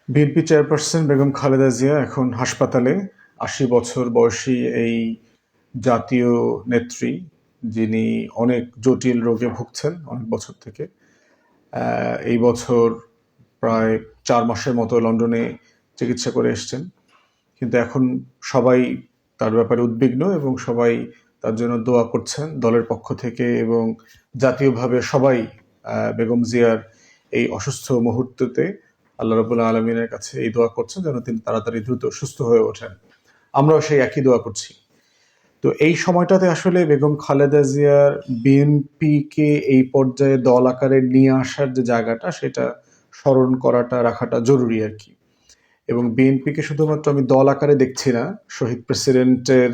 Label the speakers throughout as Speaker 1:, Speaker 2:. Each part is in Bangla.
Speaker 1: বিএনপি চেয়ারপারসন বেগম খালেদা জিয়া এখন হাসপাতালে। ৮০ বছর বয়সী এই জাতীয় নেত্রী, যিনি অনেক জটিল রোগে ভুগছেন অনেক বছর থেকে, এই বছর প্রায় ৪ মাসের মতো লন্ডনে চিকিৎসা করে এসছেন। কিন্তু এখন সবাই তার ব্যাপারে উদ্বিগ্ন এবং সবাই তার জন্য দোয়া করছেন দলের পক্ষ থেকে, এবং জাতীয়ভাবে সবাই বেগম জিয়ার এই অসুস্থ মুহূর্ততে আল্লাহ রাব্বুল আলামিনের কাছে এই দোয়া করছেন যেন তিনি তাড়াতাড়ি দ্রুত সুস্থ হয়ে ওঠেন। আমরাও সেই একই দোয়া করছি। তো এই সময়টাতে আসলে বেগম খালেদা জিয়ার বিএনপিকে এই পর্যায়ে দল আকারে নিয়ে আসার যে জায়গাটা, সেটা স্মরণ করাটা, রাখাটা জরুরি আর কি। এবং বিএনপিকে শুধুমাত্র আমি দল আকারে দেখছি না, শহীদ প্রেসিডেন্টের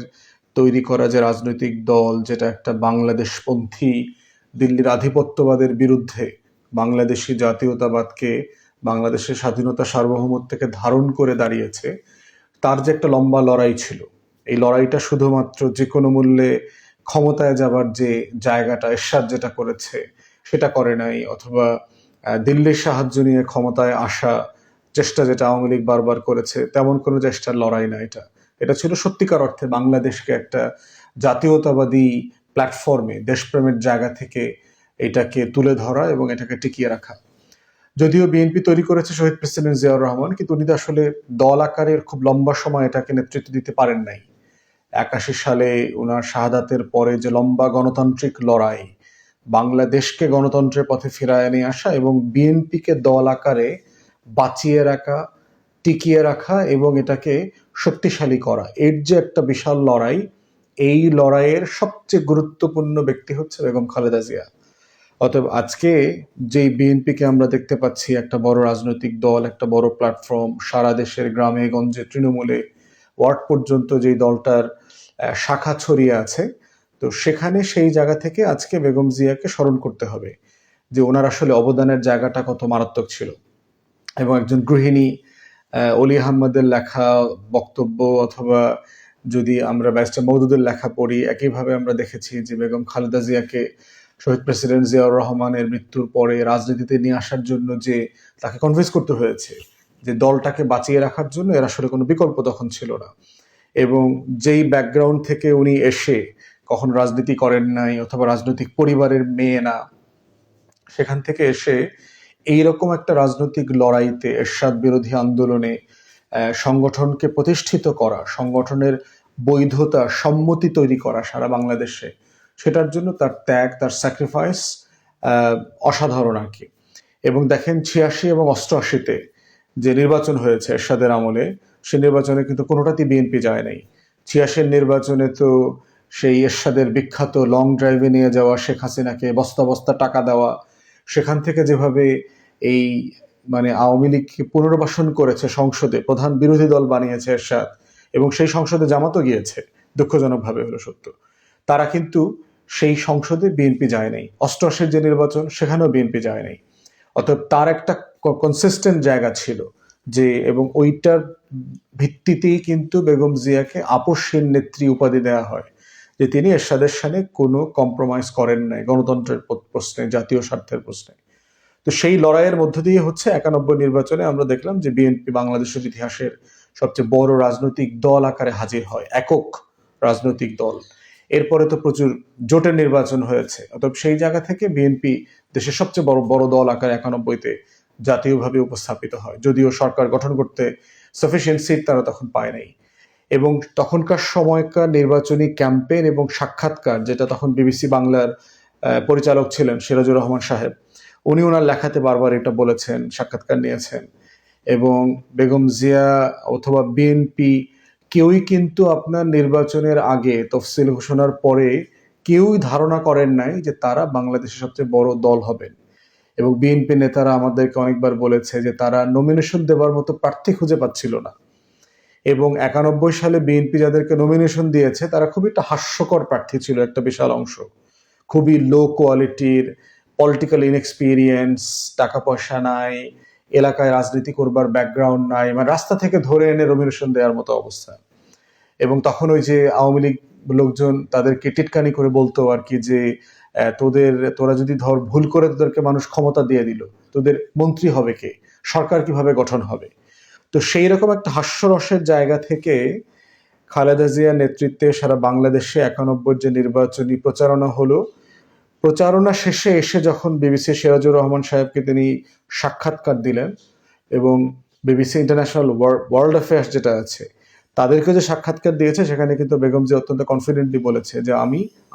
Speaker 1: তৈরি করা যে রাজনৈতিক দল, যেটা একটা বাংলাদেশপন্থী, দিল্লির আধিপত্যবাদের বিরুদ্ধে বাংলাদেশি জাতীয়তাবাদকে, বাংলাদেশের স্বাধীনতা সার্বভৌমত্বকে ধারণ করে দাঁড়িয়েছে, তার যে একটা লম্বা লড়াই ছিল। এই লড়াইটা শুধুমাত্র যে কোনো মূল্যে ক্ষমতায় যাবার যে জায়গাটা, এরশাদ যেটা করেছে সেটা করে নাই, অথবা দিল্লির সাহায্য নিয়ে ক্ষমতায় আসা চেষ্টা যেটা আওয়ামী লীগ বারবার করেছে, তেমন কোনো চেষ্টার লড়াই না এটা। এটা ছিল সত্যিকার অর্থে বাংলাদেশকে একটা জাতীয়তাবাদী প্ল্যাটফর্মে, দেশপ্রেমের জায়গা থেকে এটাকে তুলে ধরা এবং এটাকে টিকিয়ে রাখা। যদিও বিএনপি তৈরি করেছে শহীদ প্রেসিডেন্ট জিয়াউর রহমান, কিন্তু উনি তো আসলে দল আকারের খুব লম্বা সময় এটাকে নেতৃত্ব দিতে পারেন নাই। ৮১ সালে ওনার শাহাদাতের পরে যে লম্বা গণতান্ত্রিক লড়াই, বাংলাদেশকে গণতন্ত্রের পথে ফিরায় নিয়ে আসা এবং বিএনপিকে দল আকারে বাঁচিয়ে রাখা, টিকিয়ে রাখা এবং এটাকে শক্তিশালী করা, এর যে একটা বিশাল লড়াই, এই লড়াইয়ের সবচেয়ে গুরুত্বপূর্ণ ব্যক্তি হচ্ছে বেগম খালেদা জিয়া। অতএব আজকে যেই বিএনপিকে আমরা দেখতে পাচ্ছি, একটা বড় রাজনৈতিক দল, একটা বড় প্ল্যাটফর্ম, সারা দেশের গ্রামে গঞ্জে তৃণমূলে ওয়ার্ড পর্যন্ত যেই দলটার শাখা ছড়িয়ে আছে, তো সেখানে সেই জায়গা থেকে আজকে বেগম জিয়াকে স্মরণ করতে হবে যে ওনার আসলে অবদানের জায়গাটা কত মারাত্মক ছিল। এবং একজন গৃহিণী, অলি আহমদের লেখা বক্তব্য, অথবা যদি আমরা ব্যারিস্টার মওদুদের লেখা পড়ি, একইভাবে আমরা দেখেছি যে বেগম খালেদা জিয়াকে শহীদ প্রেসিডেন্ট জিয়াউর রহমানের মৃত্যুর পরে রাজনীতিতে নিয়ে আসার জন্য যে তাকে কনভিন্স করতে হয়েছে যে দলটাকে বাঁচিয়ে রাখার জন্য, এর আসলে কোনো বিকল্প তখন ছিল না। এবং যেই ব্যাকগ্রাউন্ড থেকে উনি এসে, কখন রাজনীতি করেন নাই অথবা রাজনৈতিক পরিবারের মেয়ে না, সেখান থেকে এসে এইরকম একটা রাজনৈতিক লড়াইতে, এরশাদ বিরোধী আন্দোলনে সংগঠনকে প্রতিষ্ঠিত করা, সংগঠনের বৈধতা, সম্মতি তৈরি করা সারা বাংলাদেশে, সেটার জন্য তার ত্যাগ, তার স্যাক্রিফাইস অসাধারণ আর কি। এবং দেখেন ৮৬ এবং ৮৮-তে যে নির্বাচন হয়েছে এরশাদের আমলে, সে নির্বাচনে কিন্তু কোনোটাতেই বিএনপি যায় নাই। ৮৬-এর নির্বাচনে তো সেই এরশাদের বিখ্যাত লং ড্রাইভে নিয়ে যাওয়া শেখ হাসিনাকে বস্তা বস্তা টাকা দেওয়া, সেখান থেকে যেভাবে এই আওয়ামী লীগকে পুনর্বাসন করেছে, সংসদে প্রধান বিরোধী দল বানিয়েছে এরশাদ, এবং সেই সংসদে জামাতও গিয়েছে, দুঃখজনকভাবে হলো সত্য। তারা কিন্তু সেই সংসদে বিএনপি যায় নাই। ৮৮-এর যে নির্বাচন, সেখানেও বিএনপি যায় নাই। অতএব তার একটা কনসিস্টেন্ট জায়গা ছিল যে, এবং ওইটার ভিত্তিতেই কিন্তু বেগম জিয়াকে আপসহীন নেত্রী উপাধি দেওয়া হয়, যে তিনি এরশাদের সাথে কোনো কম্প্রোমাইজ করেন নাই গণতন্ত্রের প্রশ্নে, জাতীয় স্বার্থের প্রশ্নে। তো সেই লড়াইয়ের মধ্য দিয়ে হচ্ছে ৯১ নির্বাচনে আমরা দেখলাম যে বিএনপি বাংলাদেশের ইতিহাসের সবচেয়ে বড় রাজনৈতিক দল আকারে হাজির হয়, একক রাজনৈতিক দল। এরপরে তো প্রচুর জোটের নির্বাচন হয়েছে। অতএব সেই জায়গা থেকে বিএনপি দেশের সবচেয়ে বড় বড় দল আকারে ৯১-তে জাতীয়ভাবে উপস্থাপিত হয়, যদিও সরকার গঠন করতে সাফিসিয়েন্ট সিট তারা তখন পায় নাই। এবং তখনকার সময়কার নির্বাচনী ক্যাম্পেইন এবং সাক্ষাৎকার, যেটা তখন বিবিসি বাংলার পরিচালক ছিলেন সিরাজুর রহমান সাহেব, উনি ওনার লেখাতে বারবার এটা বলেছেন, সাক্ষাৎকার নিয়েছেন। এবং বেগম জিয়া অথবা বিএনপি কেউই কিন্তু আপনার নির্বাচনের আগে, তফসিল ঘোষণার পরে কেউই ধারণা করেন নাই যে তারা বাংলাদেশের সবচেয়ে বড় দল হবেন। এবং বিএনপি নেতারা আমাদেরকে অনেকবার বলেছে যে তারা নমিনেশন দেবার মতো প্রার্থী খুঁজে পাচ্ছিল না। এবং ৯১ সালে বিএনপি যাদেরকে নমিনেশন দিয়েছে, তারা খুবই একটা হাস্যকর প্রার্থী ছিল, একটা বিশাল অংশ খুবই লো কোয়ালিটির, পলিটিক্যাল ইনএক্সপিরিয়েন্স, টাকা পয়সা নাই, এলাকায় রাজনীতি করবার ব্যাকগ্রাউন্ড নাই, রাস্তা থেকে ধরে এনে নমিনেশন দেওয়ার মতো অবস্থা। এবং তখন ওই যে আওয়ামী লীগ লোকজন তাদেরকে টিটকানি করে বলতো আর কি যে, তোরা যদি ভুল করে তোদেরকে মানুষ ক্ষমতা দিয়ে দিল, তোদের মন্ত্রী হবে কে, সরকার কিভাবে গঠন হবে। তো সেই রকম একটা হাস্যরসের জায়গা থেকে খালেদা জিয়ার নেতৃত্বে সারা বাংলাদেশে 91 যে নির্বাচনী প্রচারণা হলো, প্রচারণা শেষে এসে যখন বিবিসি সিরাজুর রহমান সাহেবকে তিনি সাক্ষাৎকার দিলেন এবং বিবিসি ইন্টারন্যাশনাল ওয়ার্ল্ড অ্যাফেয়ার্স যেটা আছে তাদেরকে যে সাক্ষাৎকার দিয়েছে, সেখানে কিন্তু বেগম জিয়া অত্যন্ত কনফিডেন্টলি বলেছে যে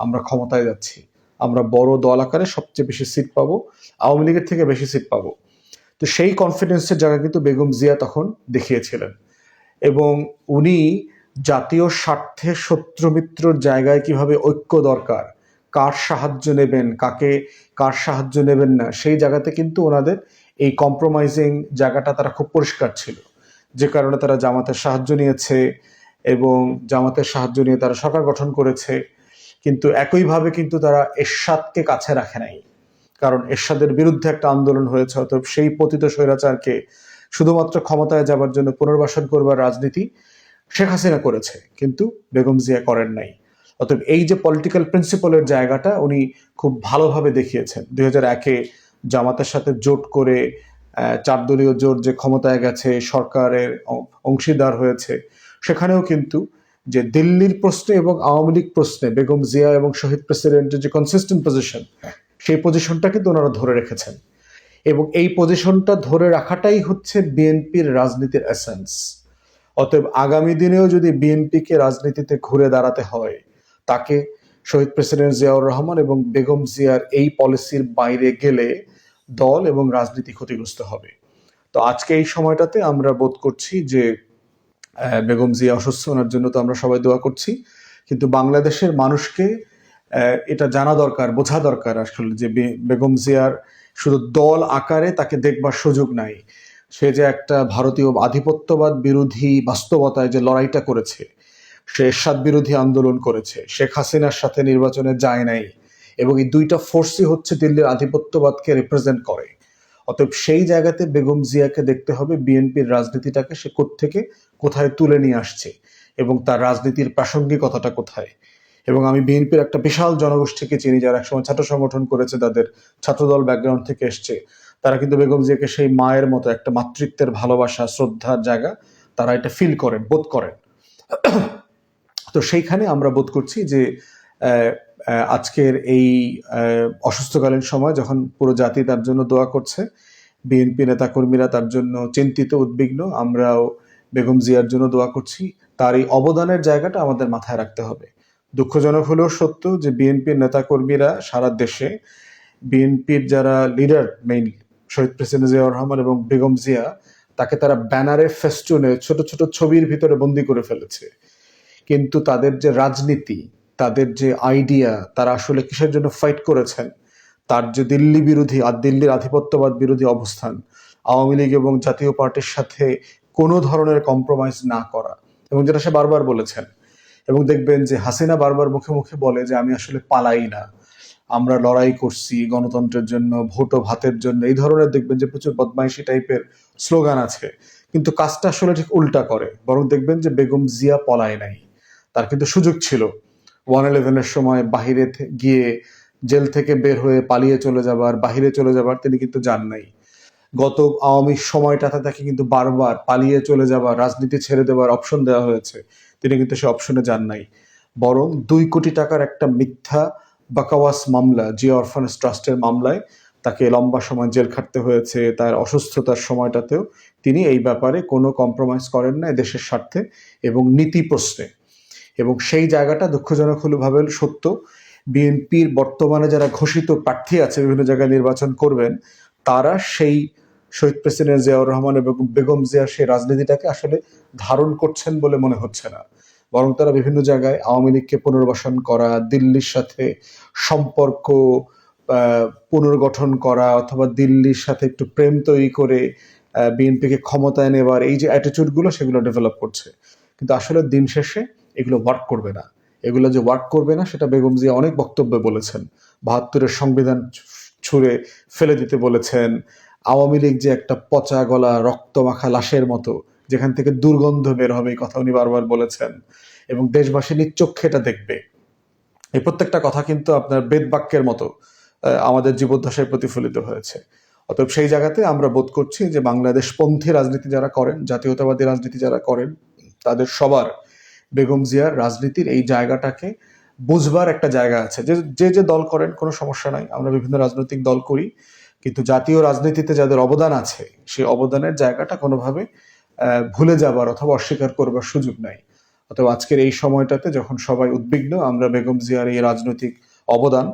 Speaker 1: আমরা ক্ষমতায় যাচ্ছি, আমরা বড় দল আকারে সবচেয়ে বেশি সিট পাবো, আওয়ামী লীগের থেকে বেশি সিট পাবো। তো সেই কনফিডেন্সের জায়গা কিন্তু বেগম জিয়া তখন দেখিয়েছিলেন এবং উনি জাতীয় স্বার্থে শত্রু মিত্রর জায়গায় কিভাবে ঐক্য দরকার, কার সাহায্য নেবেন, কার সাহায্য নেবেন না, সেই জায়গাতে কিন্তু ওনাদের এই কম্প্রোমাইজিং জায়গাটা তারা খুব পরিষ্কার ছিল, যে কারণে তারা জামাতের সাহায্য নিয়েছে এবং জামাতের সাহায্য নিয়ে তারা সরকার গঠন করেছে। কিন্তু একইভাবে কিন্তু তারা এরশাদকে কাছে রাখে নাই, কারণ এরশাদের বিরুদ্ধে একটা আন্দোলন হয়েছে। অতএব সেই পতিত স্বৈরাচারকে শুধুমাত্র ক্ষমতায় যাবার জন্য পুনর্বাসন করবার রাজনীতি শেখ হাসিনা করেছে, কিন্তু বেগম জিয়া করেন নাই। অতএব এই যে পলিটিক্যাল প্রিন্সিপালের জায়গাটা উনি খুব ভালোভাবে দেখিয়েছেন। 2001-এ জামাতের সাথে জোট করে 4 দলীয় জোট যে ক্ষমতায় গেছে, সরকারের অংশীদার হয়েছে, সেখানেও কিন্তু যে দিল্লির প্রশ্নে এবং আওয়ামী লীগ প্রশ্নে বেগম জিয়া এবং শহীদ প্রেসিডেন্টের যে কনসিস্টেন্ট পজিশন, সেই পজিশনটা কিন্তু ওনারা ধরে রেখেছেন এবং এই পজিশনটা ধরে রাখাটাই হচ্ছে বিএনপির রাজনীতির এসেন্স। অতএব আগামী দিনেও যদি বিএনপিকে রাজনীতিতে ঘুরে দাঁড়াতে হয়, তাকে শহীদ প্রেসিডেন্ট জিয়াউর রহমান এবং বেগম জিয়ার এই পলিসির বাইরে গেলে দল এবং রাজনীতি ক্ষতিগ্রস্ত হবে। তো আজকে এই সময়টাতে আমরা বোধ করছি যে বেগম জিয়া অসুস্থ, ওনার জন্য তো আমরা সবাই দোয়া করছি, কিন্তু বাংলাদেশের মানুষকে এটা জানা দরকার, বোঝা দরকার আসলে যে বেগম জিয়ার শুধু দল আকারে তাকে দেখবার সুযোগ নাই। সে যে একটা ভারতীয় আধিপত্যবাদ বিরোধী বাস্তবতায় যে লড়াইটা করেছে, সে এরশাদ বিরোধী আন্দোলন করেছে, শেখ হাসিনার সাথে নির্বাচনে যায় নাই, এবং এই দুইটা ফোর্সই হচ্ছে দিল্লির আধিপত্যবাদকে রিপ্রেজেন্ট করে। অতএব সেই জায়গাতে বেগম জিয়াকে দেখতে হবে বিএনপির রাজনীতিটাকে সে কোত্থেকে কোথায় তুলে নিয়ে আসছে এবং তার রাজনীতির প্রাসঙ্গিকতাটা কোথায়। এবং আমি বিএনপির একটা বিশাল জনগোষ্ঠীকে চিনি যারা একসময় ছাত্র সংগঠন করেছে, তাদের ছাত্রদল ব্যাকগ্রাউন্ড থেকে এসছে, তারা কিন্তু বেগম জিয়াকে সেই মায়ের মতো একটা মাতৃত্বের ভালোবাসা, শ্রদ্ধার জায়গা তারা এটা ফিল করেন, বোধ করেন। তো সেইখানে আমরা বোধ করছি যে আজকের এই অসুস্থকালীন সময় যখন পুরো জাতি তার জন্য দোয়া করছে, বিএনপি নেতাকর্মীরা তার জন্য চিন্তিত, উদ্বিগ্ন, আমরাও বেগম জিয়ার জন্য দোয়া করছি। তার এই অবদানের জায়গাটা আমাদের মাথায় রাখতে হবে। দুঃখজনক হলেও সত্য যে বিএনপির নেতাকর্মীরা সারা দেশে, বিএনপির যারা লিডার, মেইন শহীদ প্রেসিডেন্ট জিয়াউর রহমান এবং বেগম জিয়া, তাকে তারা ব্যানারে, ফেস্টুনে, ছোট ছোট ছবির ভিতরে বন্দি করে ফেলেছে। কিন্তু তাদের যে রাজনীতি, তাদের যে আইডিয়া, তারা আসলে কিসের জন্য ফাইট করেছেন, তার যে দিল্লি বিরোধী আর দিল্লির আধিপত্যবাদ বিরোধী অবস্থান, আওয়ামী লীগ এবং জাতীয় পার্টির সাথে কোনো ধরনের কম্প্রোমাইজ না করা, এবং যেটা সে বারবার বলেছেন। এবং দেখবেন যে হাসিনা বারবার মুখে মুখে বলে যে আমি আসলে পালাই না, আমরা লড়াই করছি গণতন্ত্রের জন্য, ভোট ও ভাতের জন্য, এই ধরনের দেখবেন যে প্রচুর বদমাইশি টাইপের স্লোগান আছে, কিন্তু কাজটা আসলে ঠিক উল্টা করে। বরং দেখবেন যে বেগম জিয়া পলায় নাই, তার কিন্তু সুযোগ ছিল 111-এর সময় বাহিরে গিয়ে জেল থেকে বের হয়ে পালিয়ে চলে যাবার, বাহিরে চলে যাবার, তিনি কিন্তু যান নাই। গত আওয়ামী সময়টাতে তাকে কিন্তু বারবার পালিয়ে চলে যাবার, রাজনীতি ছেড়ে দেওয়ার অপশন দেওয়া হয়েছে, তিনি কিন্তু সে অপশনে যান নাই। বরং 2 কোটি টাকার একটা মিথ্যা বাকাওয়াস মামলা, জিয়া অরফানেজ ট্রাস্টের মামলায় তাকে লম্বা সময় জেল খাটতে হয়েছে। তার অসুস্থতার সময়টাতেও তিনি এই ব্যাপারে কোনো কম্প্রোমাইজ করেন না দেশের স্বার্থে এবং নীতি প্রশ্নে। এবং সেই জায়গাটা দুঃখজনক হলেও ভাবে সত্য, বিএনপির বর্তমানে যারা ঘোষিত প্রার্থী আছে বিভিন্ন জায়গায় নির্বাচন করবেন, তারা সেই শহীদ প্রেসিডেন্ট জিয়াউর রহমান এবং বেগম জিয়ার সেই রাজনীতিটাকে আসলে ধারণ করছেন বলে মনে হচ্ছে না। বরং তারা বিভিন্ন জায়গায় আওয়ামী লীগকে পুনর্বাসন করা, দিল্লির সাথে সম্পর্ক পুনর্গঠন করা, অথবা দিল্লির সাথে একটু প্রেম তৈরি করে বিএনপিকে ক্ষমতায় নেবার এই যে অ্যাটিটিউডগুলো, সেগুলো ডেভেলপ করছে। কিন্তু আসলে দিন শেষে এগুলো ওয়ার্ক করবে না। এগুলো যে ওয়ার্ক করবে না সেটা বেগম জিয়া অনেক বক্তব্যে বলেছেন। 72-এর সংবিধান ছুঁড়ে ফেলে দিতে বলেছেন। আওয়ামী লীগ যে একটা পচা গলা রক্ত মাখা লাশের মতো, যেখান থেকে দুর্গন্ধ বের হবে, এই কথা উনি বারবার বলেছেন। এবং দেশবাসী নিশ্চক্ষে এটা দেখবে। এই প্রত্যেকটা কথা কিন্তু আপনার বেদ বাক্যের মতো আমাদের জীবদ্দশায় প্রতিফলিত হয়েছে। অতএব সেই জায়গাতে আমরা বোধ করছি যে বাংলাদেশপন্থী রাজনীতি যারা করেন, জাতীয়তাবাদী রাজনীতি যারা করেন, তাদের সবার বেগম জিয়ার রাজনীতির এই জায়গাটাকে বুঝবার একটা জায়গা আছে। যে যে দল করেন কোনো সমস্যা নাই, আমরা বিভিন্ন রাজনৈতিক দল করি, কিন্তু জাতীয় রাজনীতিতে যাদের অবদান আছে সেই অবদানের জায়গাটা কোনোভাবে ভুলে যাবার অথবা অস্বীকার করবার সুযোগ নাই। অথবা আজকের এই সময়টাতে যখন সবাই উদ্বিগ্ন, আমরা বেগম জিয়ার এই রাজনৈতিক অবদান,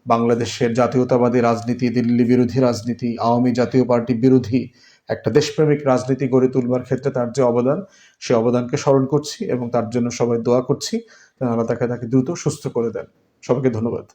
Speaker 1: বাংলাদেশের জাতীয়তাবাদী রাজনীতি, দিল্লি বিরোধী রাজনীতি, আওয়ামী জাতীয় পার্টি বিরোধী একটা দেশপ্রেমিক রাজনীতি গড়ে তুলবার ক্ষেত্রে তার যে অবদান, সে অবদানকে স্মরণ করছি এবং তার জন্য সবাই দোয়া করছি যেন আল্লাহ তাকে দ্রুত সুস্থ করে দেন। সবাইকে ধন্যবাদ।